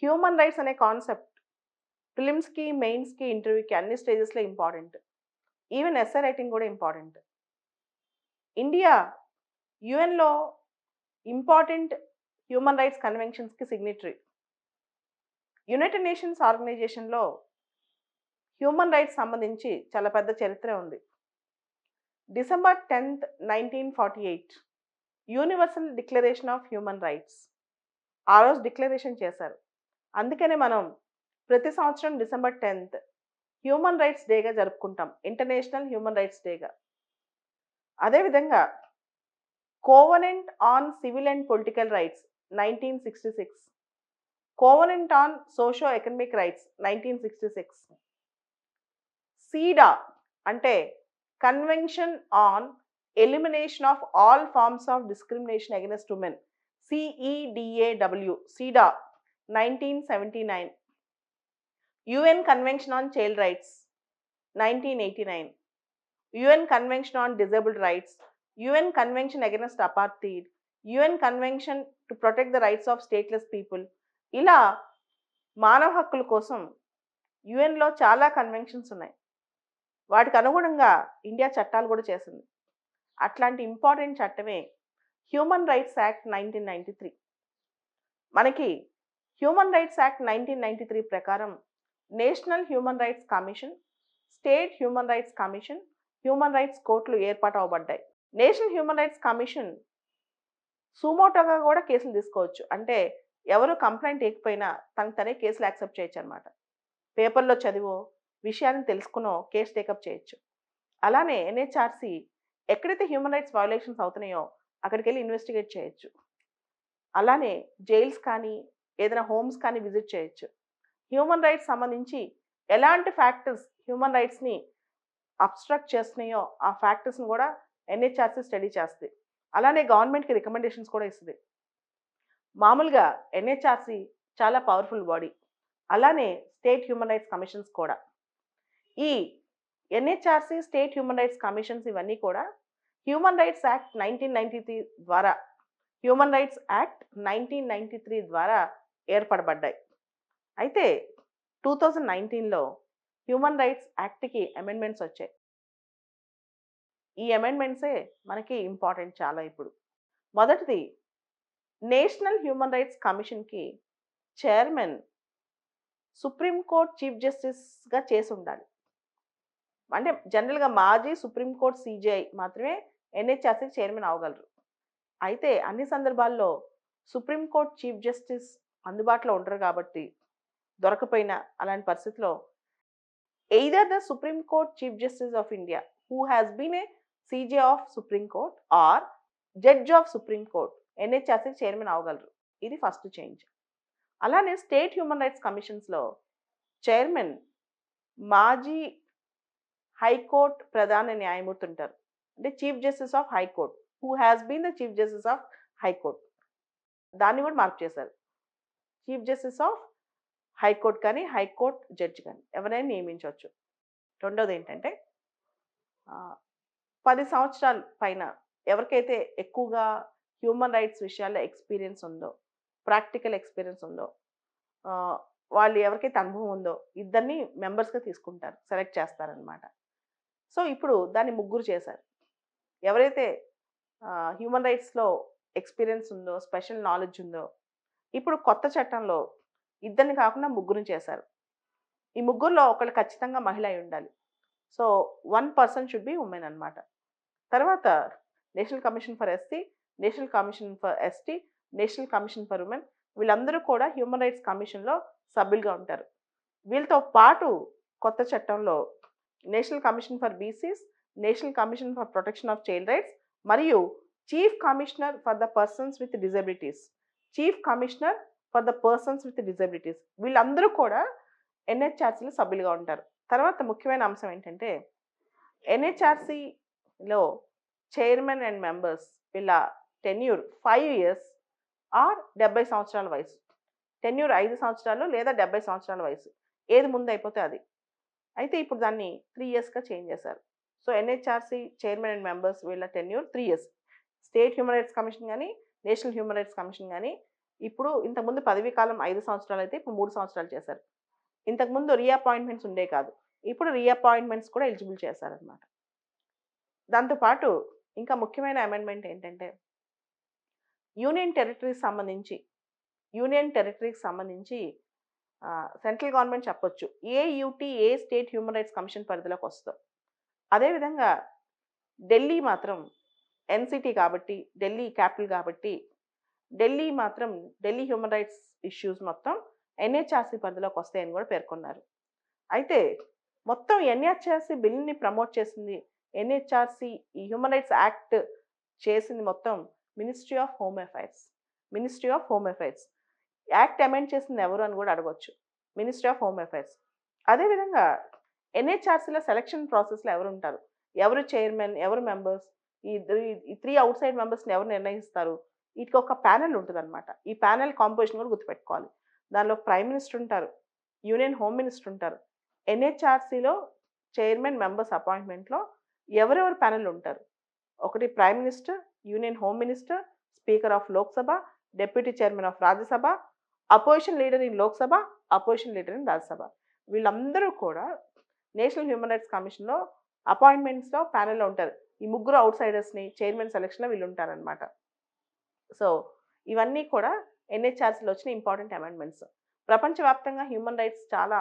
Human rights అనే concept ప్రిలిమ్స్‌కి, మెయిన్స్‌కి, ఇంటర్వ్యూకి అన్ని స్టేజెస్‌లో ఇంపార్టెంట్. ఈవెన్ ఎస్సే రైటింగ్ కూడా ఇంపార్టెంట్. ఇండియా యూఎన్‌లో ఇంపార్టెంట్ హ్యూమన్ రైట్స్ కన్వెన్షన్స్‌కి సిగ్నేటరీ. యునైటెడ్ నేషన్స్ ఆర్గనైజేషన్‌లో హ్యూమన్ రైట్స్ సంబంధించి చాలా పెద్ద చరిత్రే ఉంది. December 10th, 1948 universal declaration of human rights. ఆ రోజు డిక్లరేషన్ చేశారు. అందుకనే మనం ప్రతి సంవత్సరం డిసెంబర్ 10th హ్యూమన్ రైట్స్ డేగా జరుపుకుంటాం. ఇంటర్నేషనల్ హ్యూమన్ రైట్స్ డేగా. అదేవిధంగా covenant on civil and political rights 1966, covenant on socio economic rights 1966, CEDAW అంటే convention on elimination of all forms of discrimination against women CEDAW 1979, UN convention on child rights 1989, UN convention on disabled rights, UN convention against apartheid, UN convention to protect the rights of stateless people. ఇలా మానవ హక్కుల కోసం యుఎన్‌లో చాలా conventions ఉన్నాయి. వాటికి అనుగుణంగా India చట్టాలు కూడా చేసింది. అట్లాంటి ఇంపార్టెంట్ చట్టమే హ్యూమన్ రైట్స్ యాక్ట్ 1993. మనకి హ్యూమన్ రైట్స్ యాక్ట్ 1993 ప్రకారం national human rights commission, state human rights commission, human rights కోర్టులు ఏర్పాటు అవ్వబడ్డాయి. నేషనల్ హ్యూమన్ రైట్స్ కమిషన్ సుమోటోగా కూడా కేసులు తీసుకోవచ్చు. అంటే ఎవరు కంప్లైంట్ ఇవ్వకపోయినా తనకు తనే కేసులు యాక్సెప్ట్ చేయొచ్చు అనమాట. పేపర్‌లో చదివో, విషయాన్ని తెలుసుకునో కేస్ టేకప్ చేయొచ్చు. అలానే ఎన్‌హెచ్‌ఆర్‌సీ ఎక్కడైతే హ్యూమన్ రైట్స్ వయోలేషన్స్ అవుతున్నాయో అక్కడికెళ్ళి ఇన్వెస్టిగేట్ చేయొచ్చు. అలానే జైల్స్ కానీ, ఏదైనా హోమ్స్ కానీ విజిట్ చేయొచ్చు. హ్యూమన్ రైట్స్ సంబంధించి ఎలాంటి ఫ్యాక్టర్స్ హ్యూమన్ రైట్స్‌ని అబ్స్ట్రక్ట్ చేస్తున్నాయో ఆ ఫ్యాక్టర్స్‌ని కూడా ఎన్‌హెచ్‌ఆర్‌సీ స్టడీ చేస్తది. అలానే గవర్నమెంట్‌కి రికమెండేషన్స్ కూడా ఇస్తది. మామూలుగా ఎన్‌హెచ్‌ఆర్‌సీ చాలా పవర్‌ఫుల్ బాడీ. అలానే స్టేట్ హ్యూమన్ రైట్స్ కమిషన్స్ కూడా. ఈ NHRC, state human rights commissions ఇవన్నీ కూడా హ్యూమన్ రైట్స్ యాక్ట్ 1993 ద్వారా హ్యూమన్ రైట్స్ యాక్ట్ 1993 ద్వారా ఏర్పడబడ్డాయి. అయితే 2019లో హ్యూమన్ రైట్స్ యాక్ట్‌కి అమెండ్మెంట్స్ వచ్చాయి. ఈ అమెండ్మెంట్సే మనకి ఇంపార్టెంట్ చాలా ఇప్పుడు. మొదటిది నేషనల్ హ్యూమన్ రైట్స్ కమిషన్‌కి చైర్మన్ సుప్రీం కోర్ట్ చీఫ్ జస్టిస్‌గా చేసుండాలి. అంటే జనరల్‌గా మాజీ సుప్రీం కోర్ట్ సీజేఐ మాత్రమే ఎన్‌హెచ్‌ఆర్‌సీకి చైర్మన్ అవ్వగలరు. అయితే అన్ని సందర్భాల్లో సుప్రీం కోర్ట్ చీఫ్ జస్టిస్ అందుబాటులో ఉండరు కాబట్టి దొరకపోయినా అలాంటి పరిస్థితిలో either the supreme court chief justice of India who has been a CJ of supreme court or judge of supreme court ఎన్‌హెచ్‌ఆర్‌సీకి చైర్మన్ అవ్వగలరు. ఇది ఫస్ట్ చేంజ్. అలానే స్టేట్ హ్యూమన్ రైట్స్ కమిషన్స్‌లో చైర్మన్ మాజీ హైకోర్ట్ ప్రధాన న్యాయమూర్తి ఉంటారు. అంటే chief justice of high court who has been the chief justice of high court. దాన్ని కూడా మార్క్ చేశారు. చీఫ్ జస్టిస్ ఆఫ్ హైకోర్ట్ కానీ, హైకోర్ట్ జడ్జి కానీ ఎవరైనా నియమించవచ్చు. రెండోది ఏంటంటే 10 సంవత్సరాల పైన ఎవరికైతే ఎక్కువగా హ్యూమన్ రైట్స్ విషయాల్లో ఎక్స్పీరియన్స్ ఉందో, ప్రాక్టికల్ ఎక్స్పీరియన్స్ ఉందో, ఆహ్, వాళ్ళు ఎవరికైతే అనుభవం ఉందో ఇద్దరిని మెంబర్స్‌గా తీసుకుంటారు. సెలెక్ట్ చేస్తారనమాట. సో, ఇప్పుడు దాన్ని ముగ్గురు చేశారు. ఎవరైతే హ్యూమన్ రైట్స్‌లో ఎక్స్‌పీరియన్స్ ఉందో, స్పెషల్ నాలెడ్జ్ ఉందో, ఇప్పుడు కొత్త చట్టంలో ఇద్దరిని కాకుండా ముగ్గురిని చేశారు. ఈ ముగ్గురిలో ఒకళ్ళు ఖచ్చితంగా మహిళ అయ్యుండాలి. So, 1 person should be women అనమాట. తర్వాత national commission for SC, national commission for ST, national commission for women వీళ్ళందరూ కూడా హ్యూమన్ రైట్స్ కమిషన్‌లో సభ్యులుగా ఉంటారు. వీళ్ళతో పాటు కొత్త చట్టంలో national commission for BCs, national commission for protection of child rights మరియు chief commissioner for the persons with disabilities, chief commissioner for the persons with disabilities వీళ్ళందరూ కూడా ఎన్‌హెచ్‌ఆర్‌సీలో సభ్యులుగా ఉంటారు. తర్వాత ముఖ్యమైన అంశం ఏంటంటే ఎన్‌హెచ్‌ఆర్‌సీలో చైర్మన్ అండ్ మెంబర్స్ వీళ్ళ టెన్యూర్ 5 ఇయర్స్ ఆర్ 70 సంవత్సరాల వయసు. టెన్యూర్ 5 సంవత్సరాలు లేదా 70 సంవత్సరాల వయసు. ఏది ముందు అయిపోతే అది. అయితే ఇప్పుడు దాన్ని 3 ఇయర్స్‌గా చేంజ్ చేశారు. So, NHRC chairman and members వీళ్ళ tenure 3 years. State human rights commission గాని, నేషనల్ హ్యూమన్ రైట్స్ కమిషన్ గాని ఇప్పుడు ఇంతకుముందు పదవీ కాలం 5 సంవత్సరాలు అయితే ఇప్పుడు 3 సంవత్సరాలు చేశారు. ఇంతకుముందు రీఅపాయింట్మెంట్స్ ఉండేవి కాదు. ఇప్పుడు రీఅపాయింట్మెంట్స్ కూడా ఎలిజిబుల్ చేశారనమాట. దాంతో పాటు ఇంకా ముఖ్యమైన అమెండ్మెంట్ ఏంటంటే యూనియన్ టెరిటరీకి సంబంధించి సెంట్రల్ గవర్నమెంట్ చెప్పొచ్చు. ఏ స్టేట్ హ్యూమన్ రైట్స్ కమిషన్ పరిధిలోకి వస్తదో. అదేవిధంగా ఢిల్లీ మాత్రం ఎన్‌సిటీ కాబట్టి, ఢిల్లీ క్యాపిటల్ కాబట్టి, ఢిల్లీ హ్యూమన్ రైట్స్ ఇష్యూస్ మొత్తం ఎన్‌హెచ్‌ఆర్‌సీ పరిధిలోకి వస్తాయని కూడా పేర్కొన్నారు. అయితే మొత్తం ఎన్‌హెచ్‌ఆర్‌సీ బిల్‌ని ప్రమోట్ చేసింది, ఎన్‌హెచ్‌ఆర్‌సీ ఈ హ్యూమన్ రైట్స్ యాక్ట్ చేసింది మొత్తం ministry of home affairs. Act amend చేసింది ఎవరు అని కూడా అడగొచ్చు. Ministry of home affairs. అదేవిధంగా ఎన్‌హెచ్‌ఆర్‌సీలో సెలక్షన్ ప్రాసెస్‌లో ఎవరుంటారు? ఎవరు చైర్మన్? ఎవరు మెంబర్స్? ఈ 3 ఔట్‌సైడ్ మెంబర్స్‌ని ఎవరు నిర్ణయిస్తారు? వీటికి ఒక ప్యానెల్ ఉంటదనమాట. ఈ ప్యానెల్ కాంపోజిషన్ కూడా గుర్తుపెట్టుకోవాలి. దానిలో ప్రైమ్ మినిస్టర్ ఉంటారు. యూనియన్ హోమ్ మినిస్టర్ ఉంటారు. ఎన్‌హెచ్‌ఆర్‌సీలో చైర్మన్, మెంబర్స్ అపాయింట్మెంట్‌లో ఎవరెవరు ప్యానెల్ ఉంటారు? ఒకటి prime minister, union home minister, speaker of Lok Sabha, deputy chairman of Rajya Sabha, opposition leader in Lok Sabha, opposition leader in Rajya Sabha. వీళ్ళందరూ కూడా నేషనల్ హ్యూమన్ రైట్స్ కమిషన్‌లో అపాయింట్మెంట్స్‌లో ప్యానెల్‌లో ఉంటారు. ఈ ముగ్గురు ఔట్‌సైడర్స్‌ని చైర్మన్ సెలక్షన్‌లో వీళ్ళుంటారనమాట. సో, ఇవన్నీ కూడా ఎన్‌హెచ్‌ఆర్‌సీలో వచ్చిన ఇంపార్టెంట్ అమెండ్మెంట్స్. ప్రపంచవ్యాప్తంగా హ్యూమన్ రైట్స్ చాలా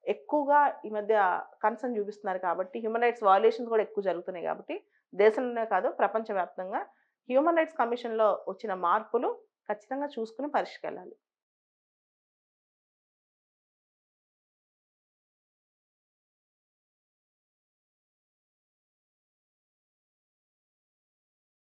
ఎక్కువగా ఈ మధ్య కన్సర్న్ చూపిస్తున్నారు కాబట్టి, హ్యూమన్ రైట్స్ వయోలేషన్స్ కూడా ఎక్కువ జరుగుతున్నాయి కాబట్టి, దేశంలోనే కాదు ప్రపంచవ్యాప్తంగా హ్యూమన్ రైట్స్ కమిషన్‌లో వచ్చిన మార్పులు ఖచ్చితంగా చూసుకొని పరిష్కెళ్ళాలి.